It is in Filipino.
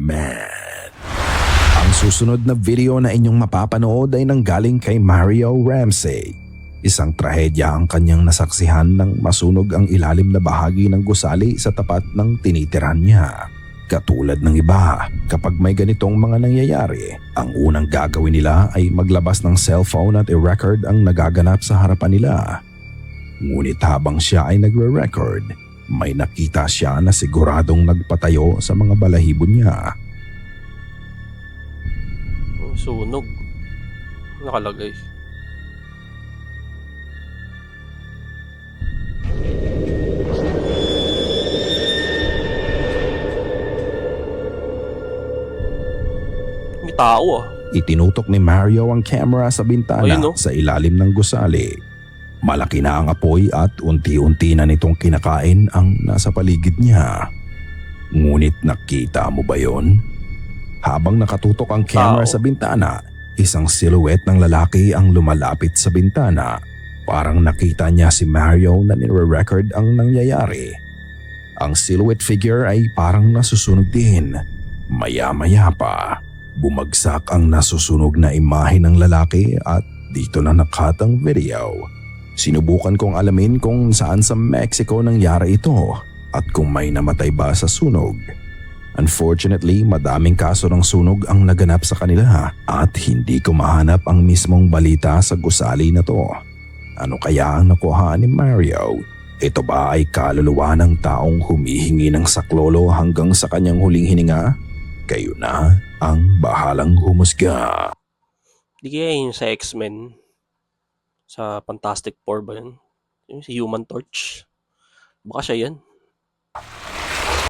Man. Ang susunod na video na inyong mapapanood ay nanggaling kay Mario Ramsey. Isang trahedya ang kanyang nasaksihan nang masunog ang ilalim na bahagi ng gusali sa tapat ng tinitirahan niya. Katulad ng iba, kapag may ganitong mga nangyayari, ang unang gagawin nila ay maglabas ng cellphone at i-record ang nagaganap sa harapan nila. Ngunit habang siya ay nagre-record, may nakita siya na siguradong nagpatayo sa mga balahibo niya. Sunog. Nakalagay. May tao ah. Itinutok ni Mario ang camera sa bintana Ayun, no? sa ilalim ng gusali. Malaki na ang apoy at unti-unti na nitong kinakain ang nasa paligid niya. Ngunit nakita mo ba yon? Habang nakatutok ang camera sa bintana, isang silhouette ng lalaki ang lumalapit sa bintana. Parang nakita niya si Mario na nire-record ang nangyayari. Ang silhouette figure ay parang nasusunog din. Maya-maya pa, bumagsak ang nasusunog na imahe ng lalaki at dito na nakat ang video. Sinubukan kong alamin kung saan sa Mexico nangyari ito at kung may namatay ba sa sunog. Unfortunately, madaming kaso ng sunog ang naganap sa kanila at hindi ko mahanap ang mismong balita sa gusali na to. Ano kaya ang nakuha ni Mario? Ito ba ay kaluluwa ng taong humihingi ng saklolo hanggang sa kanyang huling hininga? Kayo na ang bahalang humusga. Di kaya yun sa X-Men. Sa Fantastic Four ba yun? Yung si Human Torch. Baka siya yan.